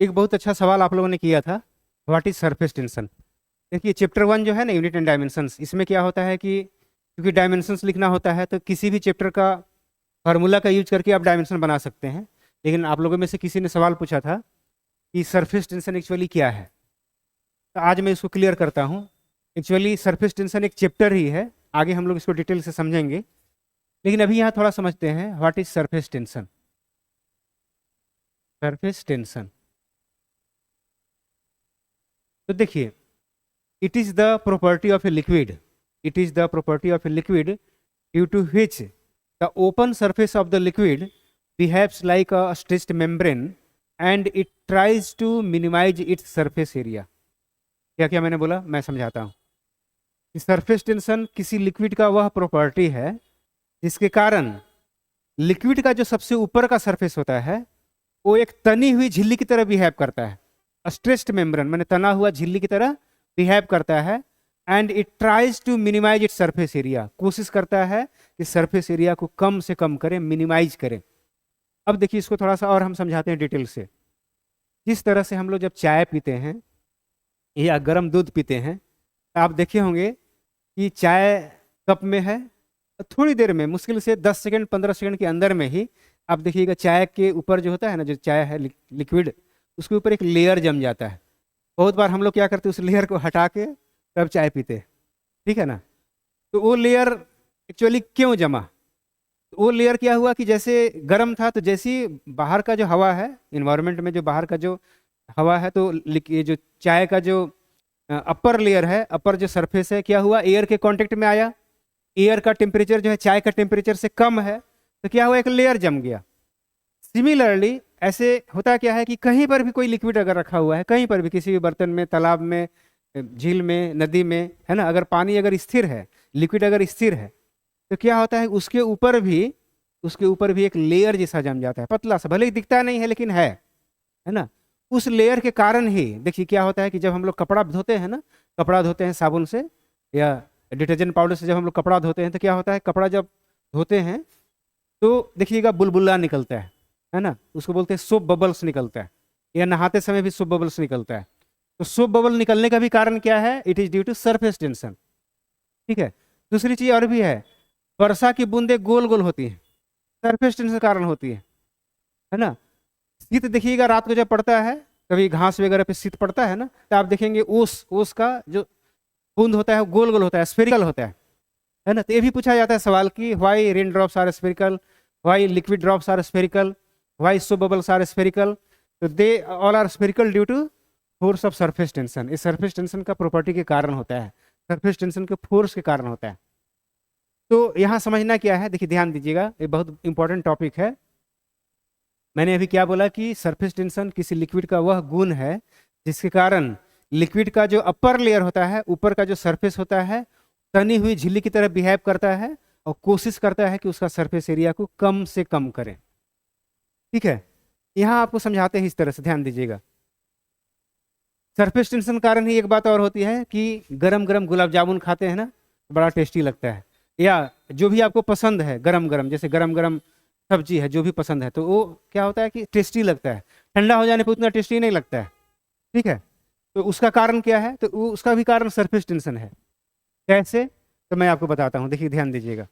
एक बहुत अच्छा सवाल आप लोगों ने किया था, व्हाट इज सरफेस टेंशन। देखिए चैप्टर 1 जो है ना, यूनिट एंड डायमेंशंस, इसमें क्या होता है कि क्योंकि डायमेंशंस लिखना होता है तो किसी भी चैप्टर का फार्मूला का यूज करके आप डायमेंशन बना सकते हैं। लेकिन आप लोगों में से किसी ने सवाल पूछा था कि सरफेस टेंशन एक्चुअली क्या है, तो आज मैं इसको क्लियर करता हूँ। एक्चुअली सरफेस टेंशन एक चैप्टर ही है, आगे हम लोग इसको डिटेल से समझेंगे, लेकिन अभी यहाँ थोड़ा समझते हैं what is surface tension. Surface tension, तो देखिए, it is the property of a liquid, it is the property of a liquid due to which the open surface of the liquid behaves like a stretched membrane and it tries to minimize its surface area। क्या क्या मैंने बोला, मैं समझाता हूँ। Surface tension किसी liquid का वह प्रॉपर्टी है जिसके कारण लिक्विड का जो सबसे ऊपर का सरफेस होता है वो एक तनी हुई झिल्ली की तरह बिहेव करता है। स्ट्रेस्ड मेम्ब्रेन मैंने तना हुआ झिल्ली की तरह बिहेव करता है। And it tries to minimise it surface area, कोशिश करता है कि सरफेस एरिया को कम से कम करें, मिनिमाइज करें। अब देखिए इसको थोड़ा सा और हम समझाते हैं डिटेल से। जिस तरह से हम लोग जब चाय पीते हैं या गर्म दूध पीते हैं, आप देखे होंगे कि चाय कप में है, थोड़ी देर में, मुश्किल से 10 सेकंड 15 सेकंड के अंदर में ही आप देखिएगा चाय के ऊपर जो होता है ना, जो चाय है लिक्विड, उसके ऊपर एक लेयर जम जाता है। बहुत बार हम लोग क्या करते हैं, उस लेयर को हटा के तब चाय पीते हैं, ठीक है ना। तो वो लेयर एक्चुअली क्यों जमा, तो वो लेयर क्या हुआ कि जैसे गर्म था, तो जैसी बाहर का जो हवा है, इन्वायरमेंट में जो बाहर का जो हवा है, तो ये जो चाय का जो अपर लेयर है, अपर जो सरफेस है, क्या हुआ, एयर के कांटेक्ट में आया। एयर का टेम्परेचर जो है चाय का टेम्परेचर से कम है, तो क्या हुआ, एक लेयर जम गया। सिमिलरली ऐसे होता क्या है कि कहीं पर भी कोई लिक्विड अगर रखा हुआ है, कहीं पर भी, किसी भी बर्तन में, तालाब में, झील में, नदी में, है ना, अगर पानी अगर स्थिर है, लिक्विड अगर स्थिर है, तो क्या होता है, उसके ऊपर भी एक लेयर जैसा जम जाता है, पतला सा, भले ही दिखता नहीं है लेकिन है ना। उस लेयर के कारण ही देखिए क्या होता है कि जब हम लोग कपड़ा धोते हैं ना, कपड़ा धोते हैं साबुन से या डिटर्जेंट पाउडर से, जब हम लोग कपड़ा धोते हैं तो क्या होता है, कपड़ा जब धोते हैं तो देखिएगा बुलबुला निकलता है ना, उसको बोलते हैं सोप बबल्स निकलता है, या नहाते समय भी सोप बबल्स निकलता है। तो सोप बबल निकलने का भी कारण क्या है, it is due to surface tension, ठीक है। दूसरी चीज और भी है, वर्षा की बूंदें गोल गोल होती हैं, सरफेस टेंशन के कारण होती है ना। शीत देखिएगा रात को जब पड़ता है, कभी घास वगैरह पे शीत पड़ता है ना, तो आप देखेंगे ओस का जो बूंद होता है वो गोल गोल होता है, स्फेरिकल होता है ना। तो ये भी पूछा जाता है सवाल कि why rain drops are spherical, why liquid drops are spherical, why soap bubbles are spherical. तो they all are spherical due to force of surface tension. इस सरफेस टेंशन का प्रॉपर्टी के कारण होता है, सरफेस टेंशन के फोर्स के कारण होता है। तो यहाँ समझना क्या है, देखिए ध्यान दीजिएगा, ये बहुत इंपॉर्टेंट टॉपिक है। मैंने अभी क्या बोला कि सरफेस टेंशन किसी लिक्विड का वह गुण है जिसके कारण लिक्विड का जो अपर लेयर होता है, ऊपर का जो सरफेस होता है, तनी हुई झिल्ली की तरह बिहेव करता है और कोशिश करता है कि उसका सरफेस एरिया को कम से कम करें, ठीक है। यहाँ आपको समझाते हैं इस तरह से, ध्यान दीजिएगा। सरफेस टेंशन कारण ही एक बात और होती है कि गरम गरम गुलाब जामुन खाते हैं ना, बड़ा टेस्टी लगता है, या जो भी आपको पसंद है गरम गरम, जैसे गरम गरम सब्जी है, जो भी पसंद है, तो वो क्या होता है कि टेस्टी लगता है। ठंडा हो जाने पर उतना टेस्टी नहीं लगता है, ठीक है। तो उसका कारण क्या है, तो वो उसका भी कारण सरफेस टेंशन है। कैसे, तो मैं आपको बताता हूँ, देखिए ध्यान दीजिएगा।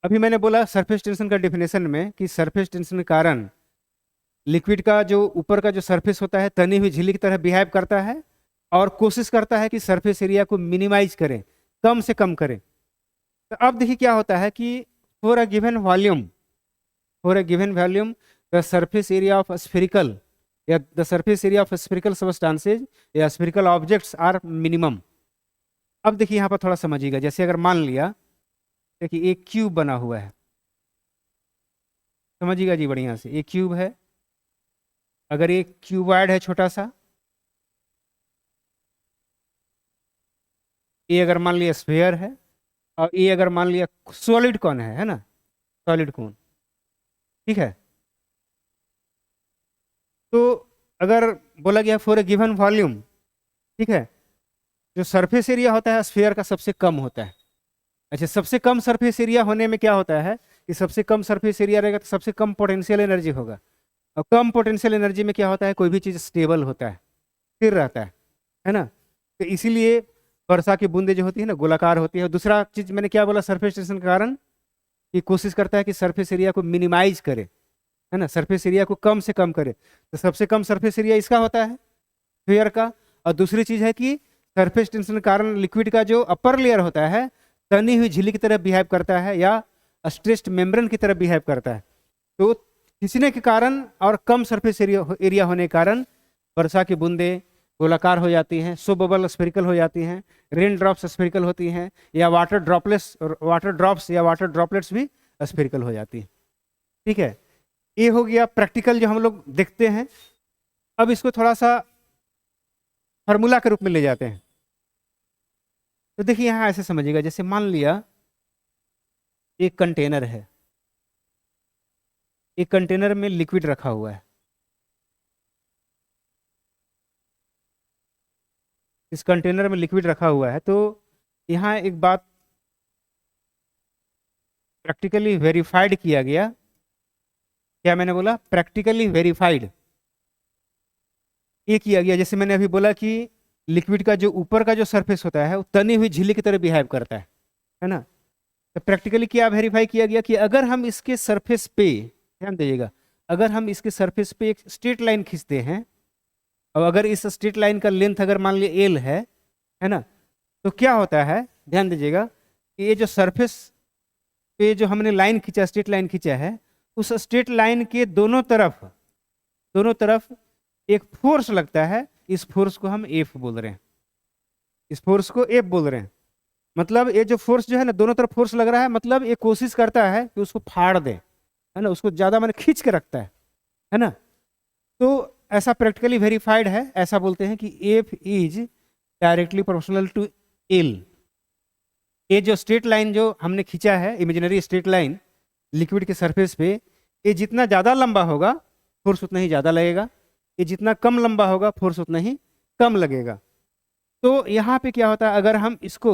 अभी मैंने बोला सरफेस टेंशन का डिफिनेशन में कि सरफेस टेंशन के कारण लिक्विड का जो ऊपर का जो सरफेस होता है तनी हुई झिल्ली की तरह बिहेव करता है और कोशिश करता है कि सरफेस एरिया को मिनिमाइज करें, कम से कम करें। तो अब देखिए क्या होता है कि for a given volume the surface area of spherical या the surface area of spherical substances या स्फेरिकल ऑब्जेक्ट्स आर मिनिमम। अब देखिए यहाँ पर थोड़ा समझिएगा, जैसे अगर मान लिया देखिए एक क्यूब बना हुआ है, समझिएगा जी बढ़िया से, एक क्यूब है, अगर एक क्यूबॉइड है छोटा सा, ये अगर मान लिया स्फेयर है, और ये अगर मान लिया सॉलिड कौन है ना, सॉलिड कौन, ठीक है। तो अगर बोला गया फॉर ए गिवन वॉल्यूम, ठीक है, जो सरफेस एरिया होता है स्फेयर का सबसे कम होता है। अच्छा, सबसे कम सरफेस एरिया होने में क्या होता है कि सबसे कम सरफेस एरिया रहेगा तो सबसे कम पोटेंशियल एनर्जी होगा, और कम पोटेंशियल एनर्जी में क्या होता है, कोई भी चीज़ स्टेबल होता है, स्थिर रहता है ना। तो इसीलिए वर्षा की बूंदें जो होती है ना गोलाकार होती है। और दूसरा चीज मैंने क्या बोला, सरफेस टेंशन के कारण ये कोशिश करता है कि सरफेस एरिया को मिनिमाइज करे, है ना, सरफेस एरिया को कम से कम करे। तो सबसे कम सरफेस एरिया इसका होता है, स्फीयर का। और दूसरी चीज है कि सरफेस टेंशन के कारण लिक्विड का जो अपर लेयर होता है तनी हुई झिल्ली की तरह बिहेव करता है या स्ट्रेस्ड मेम्ब्रेन की तरह बिहेव करता है। तो खींचने के कारण और कम सरफेस एरिया होने के कारण वर्षा की बूंदें गोलाकार हो जाती हैं, सो बबल स्फेरिकल हो जाती हैं, रेन ड्रॉप्स स्फेरिकल होती हैं, या वाटर ड्रॉप्स या वाटर ड्रॉपलेट्स भी स्फेरिकल हो जाती हैं। ठीक है, ये हो गया प्रैक्टिकल जो हम लोग देखते हैं। अब इसको थोड़ा सा फार्मूला के रूप में ले जाते हैं। तो देखिए यहाँ ऐसे समझिएगा, जैसे मान लिया एक कंटेनर है, एक कंटेनर में लिक्विड रखा हुआ है। इस कंटेनर में लिक्विड रखा हुआ है। तो यहाँ एक बात प्रैक्टिकली वेरीफाइड किया गया। क्या मैंने बोला, प्रैक्टिकली वेरीफाइड ये किया गया। जैसे मैंने अभी बोला कि लिक्विड का जो ऊपर का जो सरफेस होता है वो तनी हुई झिल्ली की तरह बिहेव करता है ना। तो प्रैक्टिकली क्या वेरीफाई किया गया कि अगर हम इसके सरफेस पे, ध्यान दीजिएगा, अगर हम इसके सरफेस पे एक स्ट्रेट लाइन खींचते हैं और अगर इस स्ट्रेट लाइन का लेंथ अगर मान लीजिए एल है ना, तो क्या होता है, ध्यान दीजिएगा कि ये जो सरफेस पे जो हमने लाइन खींचा, स्ट्रेट लाइन खींचा है, उस स्ट्रेट लाइन के दोनों तरफ एक फोर्स लगता है। इस फोर्स को हम एफ बोल रहे हैं, इस फोर्स को एफ बोल रहे हैं। मतलब ये जो फोर्स जो है ना, दोनों तरफ फोर्स लग रहा है, मतलब ये कोशिश करता है कि उसको फाड़ दे, है ना, उसको ज्यादा मैंने खींच के रखता है ना। तो ऐसा प्रैक्टिकली वेरीफाइड है, ऐसा बोलते हैं कि F is directly proportional to L. ये जो स्ट्रेट लाइन जो हमने खींचा है, इमेजिनरी स्ट्रेट लाइन लिक्विड के सरफेस पे, ये जितना ज़्यादा लंबा होगा फोर्स उतना ही ज़्यादा लगेगा, ये जितना कम लंबा होगा फोर्स उतना ही कम लगेगा। तो यहाँ पे क्या होता है, अगर हम इसको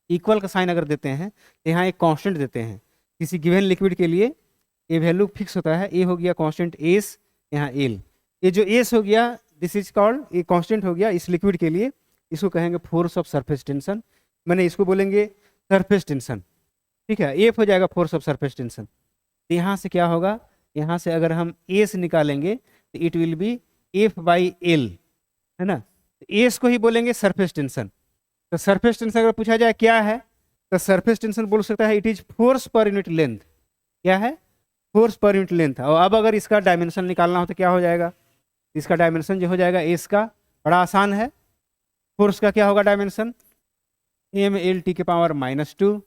इक्वल का साइन अगर देते हैं तो यहाँ एक कांस्टेंट देते हैं किसी गिवन लिक्विड के लिए, ये वैल्यू फिक्स होता है। ये हो गया कांस्टेंट एस, यहाँ एल, ये जो एस हो गया दिस इज कॉल्ड, ये कांस्टेंट हो गया इस लिक्विड के लिए, इसको कहेंगे फोर्स ऑफ सरफेस टेंशन। मैंने इसको बोलेंगे सरफेस टेंशन, ठीक है। एफ हो जाएगा फोर्स ऑफ सरफेस टेंशन। तो यहाँ से क्या होगा, यहाँ से अगर हम एस निकालेंगे तो it will be F by L, है ना। एस को ही बोलेंगे सरफेस टेंशन। तो सरफेस टेंशन अगर पूछा जाए क्या है, तो सरफेस टेंशन बोल सकता है it is force per unit length. क्या है, फोर्स पर यूनिट लेंथ। और अब अगर इसका डायमेंशन निकालना हो तो क्या हो जाएगा, इसका डायमेंशन जो हो जाएगा एस का, बड़ा आसान है। फोर्स का क्या होगा डायमेंशन, एम एल टी के पावर -2।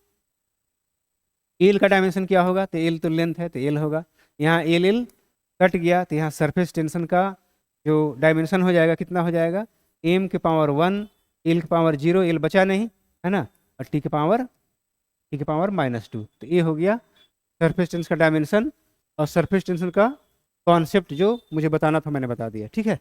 एल का डायमेंशन क्या होगा, तो एल तो लेंथ है तो एल होगा। यहाँ एल एल कट गया तो यहाँ सरफेस टेंशन का जो डायमेंशन हो जाएगा कितना हो जाएगा, एम के पावर 1, एल के पावर 0, एल बचा नहीं, है ना, और टी के पावर -2। तो ये हो गया सरफेस टेंशन का डायमेंशन। और सरफेस टेंशन का कॉन्सेप्ट जो मुझे बताना था मैंने बता दिया, ठीक है।